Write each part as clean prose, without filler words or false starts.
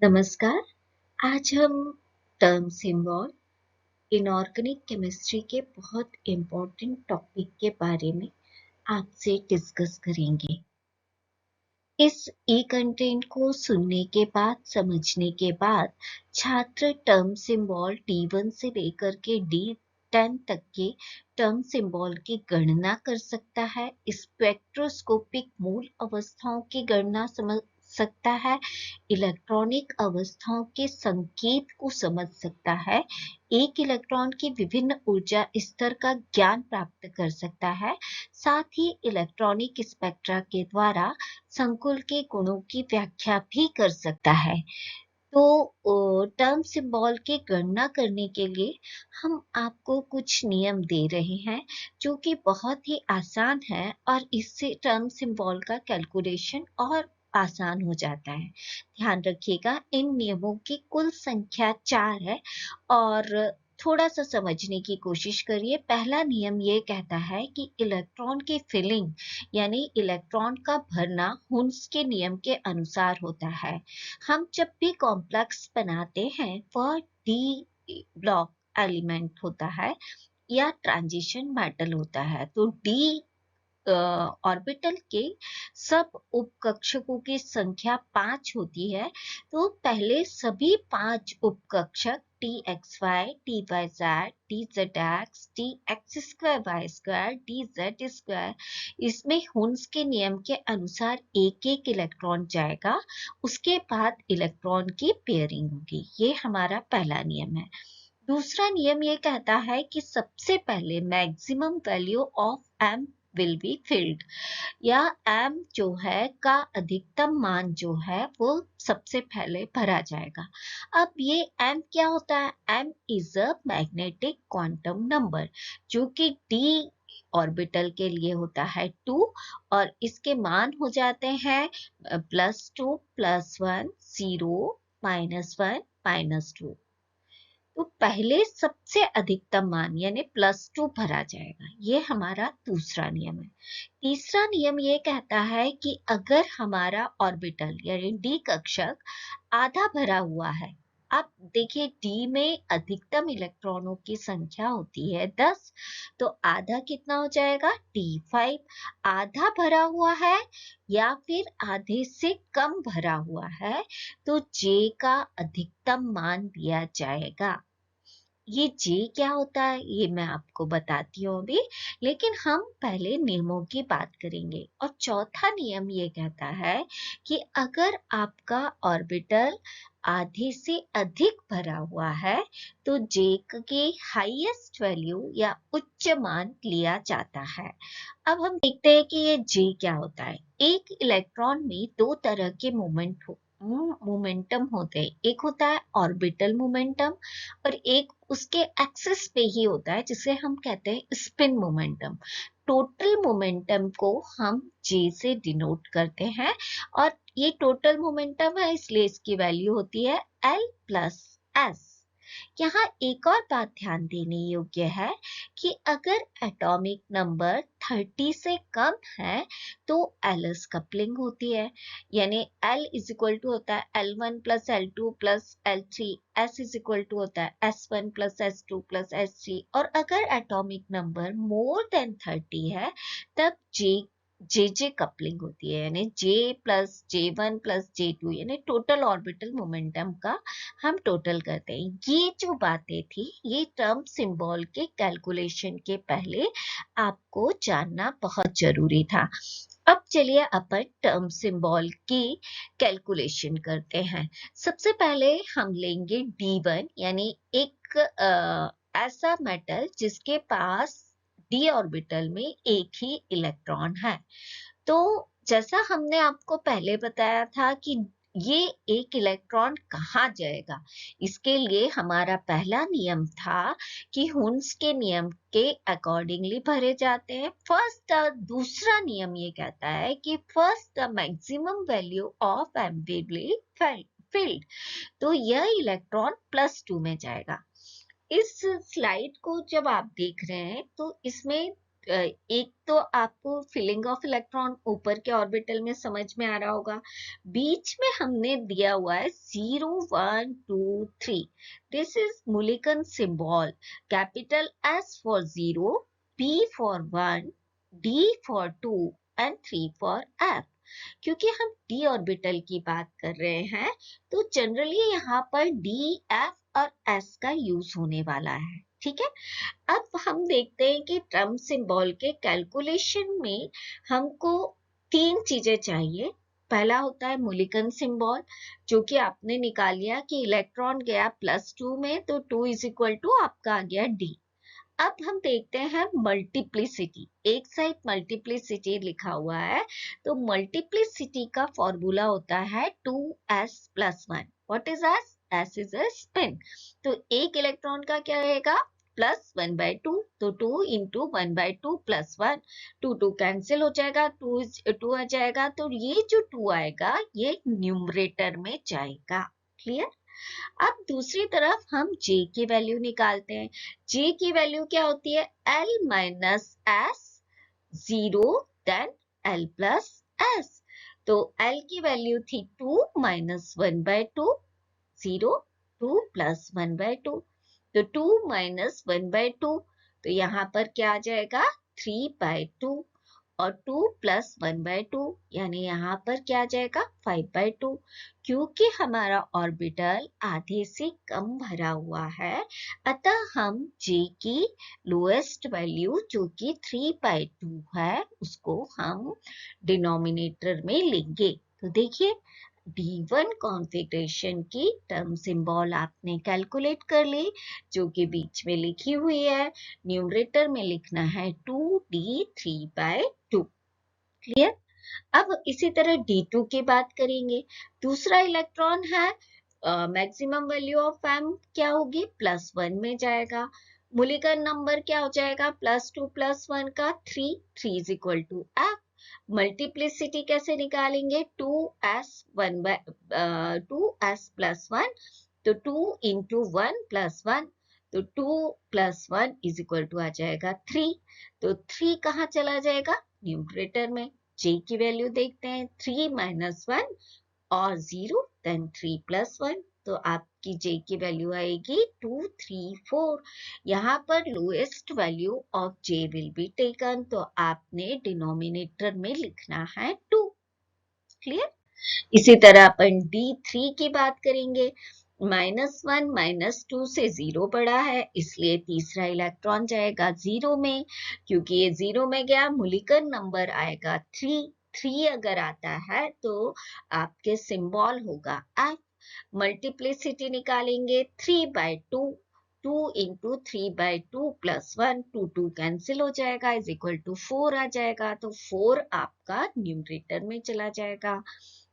नमस्कार। आज हम टर्म सिंबल इनऑर्गेनिक केमिस्ट्री के बहुत इम्पोर्टेंट टॉपिक के बारे में आपसे डिस्कस करेंगे। इस ई कंटेंट को सुनने के बाद, समझने के बाद छात्र टर्म सिंबल D1 से लेकर के D10 तक के टर्म सिंबल की गणना कर सकता है, स्पेक्ट्रोस्कोपिक मूल अवस्थाओं की गणना समझ सकता है, इलेक्ट्रॉनिक अवस्थाओं के संकेत को समझ सकता है, एक इलेक्ट्रॉन की विभिन्न ऊर्जा स्तर का ज्ञान प्राप्त कर सकता है, साथ ही इलेक्ट्रॉनिक स्पेक्ट्रा के द्वारा संकुल के गुणों की व्याख्या भी कर सकता है। तो टर्म सिंबल की गणना करने के लिए हम आपको कुछ नियम दे रहे हैं जो कि बहुत ही आसान है और इससे टर्म सिंबल का कैलकुलेशन और आसान हो जाता है। ध्यान रखिएगा, इन नियमों की कुल संख्या 4 है और थोड़ा सा समझने की कोशिश करिए। पहला नियम ये कहता है कि इलेक्ट्रॉन की फिलिंग यानी इलेक्ट्रॉन का भरना हुन्स के नियम के अनुसार होता है। हम जब भी कॉम्प्लेक्स बनाते हैं वह डी ब्लॉक एलिमेंट होता है या ट्रांजिशन मेटल होता है। तो डी ऑर्बिटल के सब उपकक्षकों की संख्या 5 होती है। तो पहले सभी 5 उपकक्षक Txy, Tyz, Tzx, Tx2y2, Tz2, इसमें हुन्स के नियम के अनुसार एक एक इलेक्ट्रॉन जाएगा। उसके बाद इलेक्ट्रॉन की पेयरिंग होगी। ये हमारा पहला नियम है। दूसरा नियम ये कहता है कि सबसे पहले maximum value of m will be filled, या m जो है का अधिकतम मान जो है वो सबसे पहले भरा जाएगा। अब ये m क्या होता है? m is a magnetic quantum number जो कि d ऑर्बिटल के लिए होता है 2 और इसके मान हो जाते हैं +2, +1, 0, -1, -2। तो पहले सबसे अधिकतम मान यानी +2 भरा जाएगा। ये हमारा दूसरा नियम है। तीसरा नियम ये कहता है कि अगर हमारा ऑर्बिटल यानी डी कक्षक आधा भरा हुआ है, अब देखिए डी में अधिकतम इलेक्ट्रॉनों की संख्या होती है 10, तो आधा कितना हो जाएगा? D5। आधा भरा हुआ है या फिर आधे से कम भरा हुआ है तो J का अधिकतम मान दिया जाएगा। ये J क्या होता है ये मैं आपको बताती हूँ अभी, लेकिन हम पहले नियमों की बात करेंगे। और चौथा नियम ये कहता है कि अगर आपका ऑर्बिटल आधे से अधिक भरा हुआ है तो J के हाईएस्ट वैल्यू या उच्च मान लिया जाता है। अब हम देखते हैं कि ये J क्या होता है। एक इलेक्ट्रॉन में दो तरह के मोमेंटम होते हैं। एक होता है ऑर्बिटल मोमेंटम और एक उसके एक्सिस पे ही होता है जिसे हम कहते हैं स्पिन मोमेंटम। टोटल मोमेंटम को हम J से डिनोट करते हैं और ये टोटल मोमेंटम है इसलिए इसकी वैल्यू होती है L प्लस S। यहाँ एक और बात ध्यान देने योग्य है कि अगर एटॉमिक नंबर 30 से कम है तो एलएस कपलिंग होती है, यानी L इज इक्वल टू होता है L1 plus L2 plus L3, S is equal to होता है S1 plus S2 plus S3। और अगर एटॉमिक नंबर मोर देन 30 है तब जे कपलिंग होती है, यानी J plus J1 plus J2 यानी टोटल ऑर्बिटल मोमेंटम का हम टोटल करते हैं। ये जो बातें थी ये टर्म सिंबल के कैलकुलेशन के पहले आपको जानना बहुत जरूरी था। अब चलिए अपन टर्म सिंबल की कैलकुलेशन करते हैं। सबसे पहले हम लेंगे D1 यानी एक ऐसा मेटल जिसके पास d ऑर्बिटल में एक ही इलेक्ट्रॉन है। तो जैसा हमने आपको पहले बताया था कि ये एक इलेक्ट्रॉन कहाँ जाएगा, इसके लिए हमारा पहला नियम था कि हुन्स के नियम के अकॉर्डिंगली भरे जाते हैं। फर्स्ट दूसरा नियम ये कहता है कि first the maximum value of एम्बिवली फील्ड, तो यह इलेक्ट्रॉन +2 में जाएगा। इस स्लाइड को जब आप देख रहे हैं तो इसमें एक तो आपको फिलिंग ऑफ इलेक्ट्रॉन ऊपर के ऑर्बिटल में समझ में आ रहा होगा, बीच में हमने दिया हुआ है 0 1 2 3। This is Mulliken symbol, capital S for 0, P for 1, D for 2 and 3 for F। क्योंकि हम d ऑर्बिटल की बात कर रहे हैं तो जनरली यहाँ पर d, f और s का यूज होने वाला है, ठीक है। अब हम देखते हैं कि ट्रम्प सिंबल के कैलकुलेशन में हमको 3 चीजें चाहिए। पहला होता है मुलिकन सिंबल, जो कि आपने निकाल लिया कि इलेक्ट्रॉन गया +2 में, तो 2 इज इक्वल टू आपका आ गया d। अब हम देखते हैं मल्टीप्लिसिटी, एक साइड मल्टीप्लिसिटी लिखा हुआ है, तो मल्टीप्लिसिटी का फॉर्मूला होता है 2s + 1। What is s? s is a spin, तो एक इलेक्ट्रॉन का क्या रहेगा +1/2, तो 2 इंटू 1/2 + 1, 2 कैंसिल हो जाएगा, 2 आ जाएगा, तो ये जो 2 आएगा ये न्यूमरेटर में जाएगा। क्लियर? अब दूसरी तरफ हम J की वैल्यू निकालते हैं। J की वैल्यू क्या होती है? L minus S, 0 then L plus S। तो L की वैल्यू थी 2 माइनस 1/2, 0, 2 प्लस 1/2, तो 2 माइनस 1/2, तो यहाँ पर क्या आ जाएगा 3/2, और 2 प्लस 1/2 यानी यहाँ पर क्या आ जाएगा 5/2। क्योंकि हमारा ऑर्बिटल आधे से कम भरा हुआ है, अतः हम J की लोएस्ट वैल्यू जो कि 3/2 है उसको हम डिनोमिनेटर में लेंगे। तो देखिए D1 कॉन्फ़िगरेशन की टर्म सिंबल आपने कैलकुलेट कर ली, जो कि बीच में लिखी हुई है। न्यूमरेटर में लिखना है 2d3/2। क्लियर? अब इसी तरह D2 की बात करेंगे। दूसरा इलेक्ट्रॉन है, मैक्सिमम वैल्यू ऑफ m क्या होगी +1 में जाएगा। मूलिकन नंबर क्या हो जाएगा +2 + 1 का 3, 3 is equal to f। Multiplicity कैसे निकालेंगे 2s 2s + 1, तो 2 इंटू 1 + 1, तो 2 + 1 इज इक्वल टू आ जाएगा 3, तो 3 कहाँ चला जाएगा न्यूमरेटर में। J की वैल्यू देखते हैं 3 माइनस 1 और 0 देन 3 + 1, तो आपकी J की वैल्यू आएगी 2 3 4। यहाँ पर lowest value of J will be taken, तो आपने डिनोमिनेटर में लिखना है 2। क्लियर? इसी तरह अपन D3 की बात करेंगे। -1 -2 से 0 बड़ा है, इसलिए तीसरा इलेक्ट्रॉन जाएगा 0 में। क्योंकि ये 0 में गया, मूलिकन नंबर आएगा 3। 3 अगर आता है तो आपके सिंबल होगा F। मल्टीप्लिसिटी निकालेंगे 3/2, 2 इंटू 3/2 + 1, 2 कैंसिल हो जाएगा, इज इक्वल टू 4 आ जाएगा, तो 4 आपका न्यूमरेटर में चला जाएगा।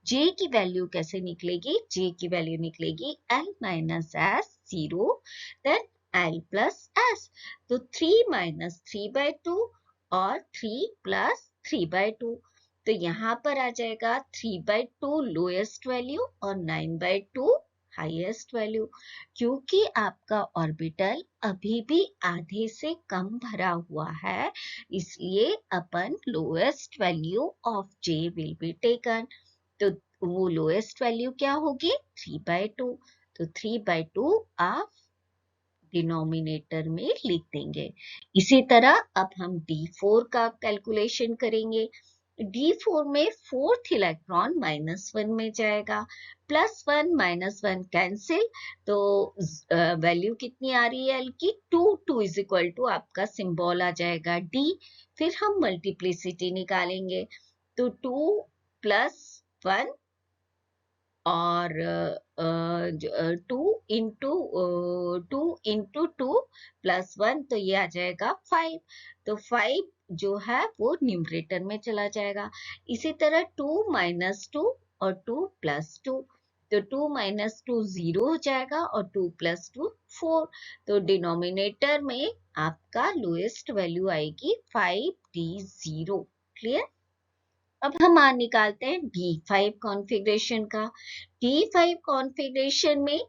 J की वैल्यू कैसे निकलेगी? J की वैल्यू निकलेगी L minus S, 0 then L plus S, तो 3 माइनस 3/2 और 3 प्लस 3/2, तो यहाँ पर आ जाएगा 3/2 लोएस्ट वैल्यू और 9/2 हाईएस्ट वैल्यू। क्योंकि आपका ऑर्बिटल अभी भी आधे से कम भरा हुआ है, इसलिए अपन lowest value of J will be taken, तो वो लोएस्ट वैल्यू क्या होगी 3/2, तो 3/2 आप डिनोमिनेटर में लिख देंगे। इसी तरह अब हम D4 का कैलकुलेशन करेंगे। D4 में फोर्थ इलेक्ट्रॉन -1 में जाएगा, +1 -1 कैंसिल, तो वैल्यू कितनी आ रही है L की 2, 2 इज इक्वल टू आपका सिंबल आ जाएगा D। फिर हम मल्टीप्लिसिटी निकालेंगे, तो 2 + 1 और 2 + 1, तो ये आ जाएगा 5, तो 5 जो है वो न्यूमरेटर में चला जाएगा। इसी तरह 2 - 2 और 2 + 2, तो 2 - 2 0 हो जाएगा और 2 + 2 4, तो डिनोमिनेटर में आपका लोएस्ट वैल्यू आएगी 5d0। क्लियर? अब हम मान निकालते हैं D5 कॉन्फ़िगरेशन का। D5 कॉन्फ़िगरेशन में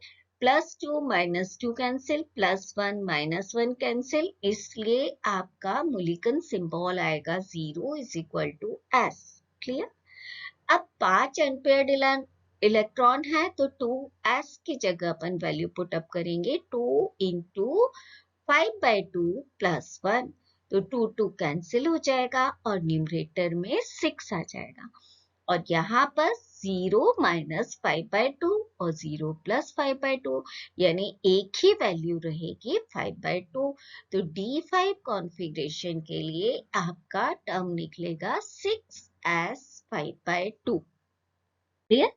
+2 -2 कैंसिल, +1 -1 कैंसिल, इसलिए आपका मूल्यांकन सिंबल आएगा 0 = S। क्लियर? अब 5 अनपेयर्ड इलेक्ट्रॉन है तो 2s की जगह अपन वैल्यू पुट अप करेंगे 2 × 5/2 + 1, तो 2 कैंसिल हो जाएगा और न्यूमरेटर में 6 आ जाएगा और यहाँ पर 0 - 5/2 और 0 + 5/2 यानी एक ही वैल्यू रहेगी 5/2, तो D5 कॉन्फ़िगरेशन के लिए आपका टर्म निकलेगा 6s 5/2। क्लियर?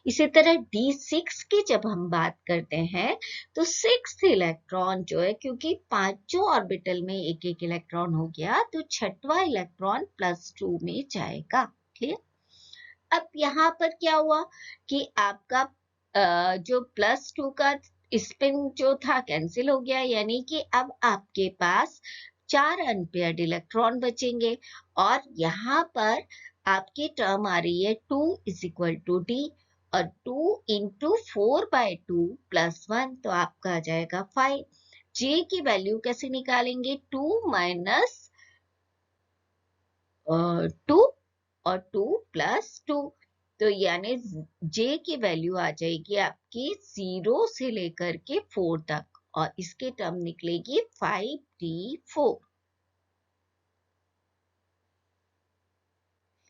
इसी तरह D6 की जब हम बात करते हैं तो 6th इलेक्ट्रॉन जो है, क्योंकि पांचों ऑर्बिटल में एक एक इलेक्ट्रॉन हो गया तो छठवां इलेक्ट्रॉन +2 में जाएगा। क्लियर? अब यहाँ पर क्या हुआ कि आपका जो +2 का स्पिन जो था कैंसिल हो गया, यानी कि अब आपके पास 4 अनपेयर्ड इलेक्ट्रॉन बचेंगे और यहाँ पर आपकी टर्म आ रही है 2 = D और 2 × 4/2 + 1, तो आपका आ जाएगा 5। J की वैल्यू कैसे निकालेंगे? 2 - 2 और 2 + 2, तो यानी J की वैल्यू आ जाएगी आपकी 0 से लेकर के 4 तक और इसकी टर्म निकलेगी 5D4।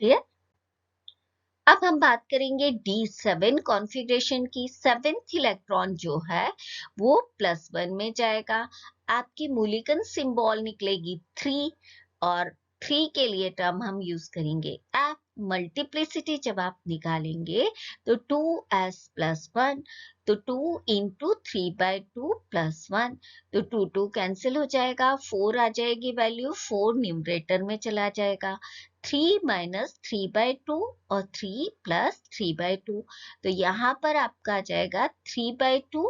क्लियर? अब हम बात करेंगे D7 कॉन्फ़िगरेशन की। 7th इलेक्ट्रॉन जो है वो +1 में जाएगा। आपकी मूल्यांकन सिंबल निकलेगी 3 और 3 के लिए टर्म हम यूज करेंगे F। मल्टीप्लिसिटी जब आप निकालेंगे तो 2s + 1, तो 2 × 3/2 + 1, तो 2 कैंसिल हो जाएगा, 4 आ जाएगी वैल्यू, 4 न्यूमरेटर में चला जाएगा, 3 - 3/2 और 3 + 3/2, तो यहाँ पर आपका आ जाएगा 3/2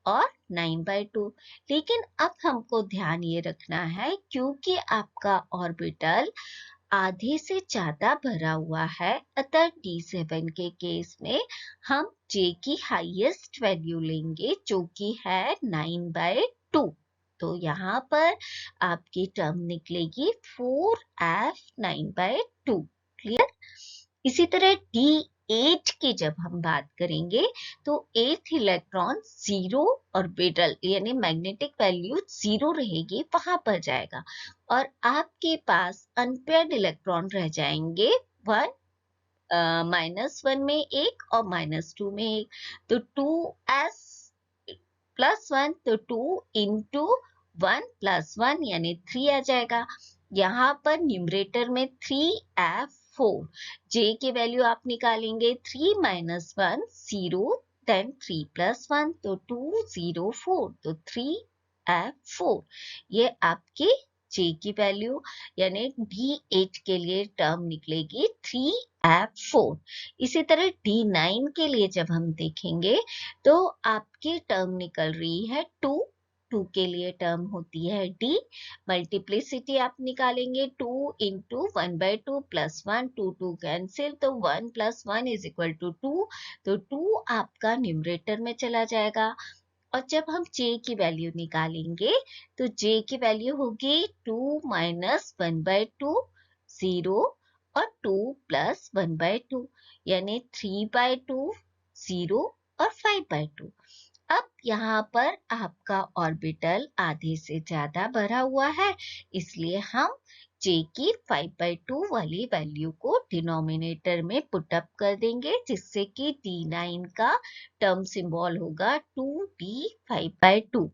और 9/2। लेकिन अब हमको ध्यान ये रखना है क्योंकि आपका ऑर्बिटल आधे से ज्यादा भरा हुआ है, अतः D7 के केस में हम J की हाईएस्ट वैल्यू लेंगे जो कि है 9/2, तो यहाँ पर आपकी टर्म निकलेगी 4f 9/2। क्लियर? इसी तरह D8 की जब हम बात करेंगे तो 8th इलेक्ट्रॉन 0 ऑर्बिटल यानी मैग्नेटिक वैल्यू 0 रहेगी, वहां पर जाएगा और आपके पास अनपेयर्ड इलेक्ट्रॉन रह जाएंगे 1 -1 में एक और -2 में एक, तो 2s + 1, तो 2 × 1 + 1 यानी 3 आ जाएगा। यहाँ पर न्यूमरेटर में 3f4, J की वैल्यू आप निकालेंगे 3 - 1 0, then 3 + 1, तो 204, तो 3f4, ये आपकी J की वैल्यू यानी D8 के लिए टर्म निकलेगी 3f4। इसी तरह D9 के लिए जब हम देखेंगे तो आपकी टर्म निकल रही है 2 के लिए टर्म होती है D। मल्टीप्लिसिटी आप निकालेंगे 2 × 1/2 + 1, 2 कैंसिल, तो 1 + 1 = 2, तो 2 आपका न्यूमरेटर में चला जाएगा और जब हम J की वैल्यू निकालेंगे तो J की वैल्यू होगी 2 - 1/2 0 और 2 + 1/2 यानी 3/2 0 और 5/2। अब यहाँ पर आपका ऑर्बिटल आधे से ज्यादा भरा हुआ है, इसलिए हम J की 5/2 वाली वैल्यू को डिनोमिनेटर में पुट अप कर देंगे, जिससे कि D9 का टर्म सिंबल होगा 2D 5/2।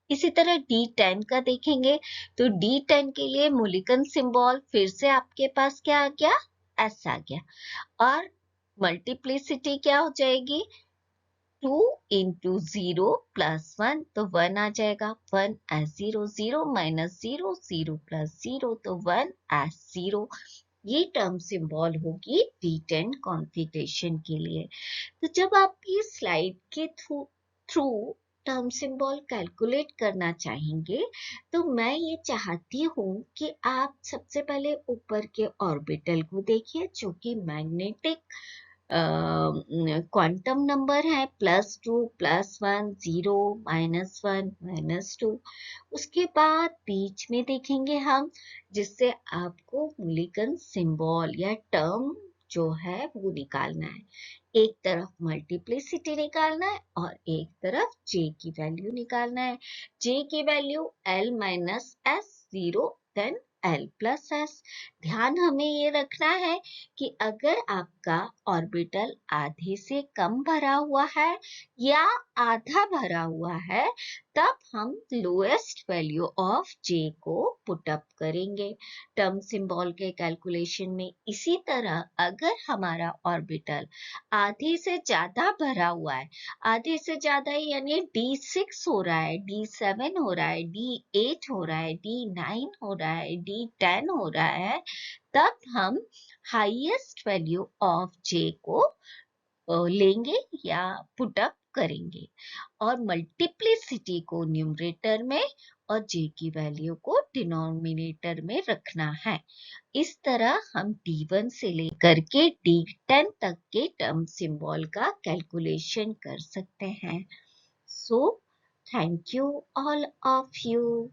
इसी तरह D10 का देखेंगे तो D10 के लिए मूल्यांकन सिंबल फिर से आपके पास क्या आ गया? S आ गया और मल्टीप्लिसिटी क्या हो जाएगी? 2 × 0 + 1, तो 1 आ जाएगा, 1 as 0, 0 - 0, 0 + 0, तो 1 as 0। ये टर्म सिंबल होगी D10 कॉन्फ़िगरेशन के लिए। तो जब आप ये स्लाइड के थ्रू टर्म सिंबल कैलकुलेट करना चाहेंगे तो मैं ये चाहती हूँ कि आप सबसे पहले ऊपर के ऑर्बिटल को देखिए जो कि मैग्नेटिक क्वांटम नंबर है +2 +1 0 -1 -2। उसके बाद बीच में देखेंगे हम, जिससे आपको मूल्यांकन सिंबल या टर्म जो है वो निकालना है। एक तरफ मल्टीप्लिसिटी निकालना है और एक तरफ जे की वैल्यू निकालना है। जे की value L - S 0 then L + S। ध्यान हमें ये रखना है कि अगर आपका ऑर्बिटल आधे से कम भरा हुआ है या आधा भरा हुआ है, तब हम लोएस्ट वैल्यू ऑफ जे को पुट अप करेंगे टर्म सिंबल के कैलकुलेशन में। इसी तरह अगर हमारा ऑर्बिटल आधे से ज्यादा भरा हुआ है, आधे से ज्यादा यानी D6 हो रहा है, D7 हो रहा है, D8 हो रहा है, D9 हो रहा है, D10 हो रहा है, तब हम हाईएस्ट वैल्यू ऑफ जे को लेंगे या पुट अप करेंगे और मल्टीप्लिसिटी को न्यूमरेटर में और जे की वैल्यू को डिनोमिनेटर में रखना है। इस तरह हम D1 से लेकर के D10 तक के टर्म सिंबल का कैलकुलेशन कर सकते हैं। So thank you all of you.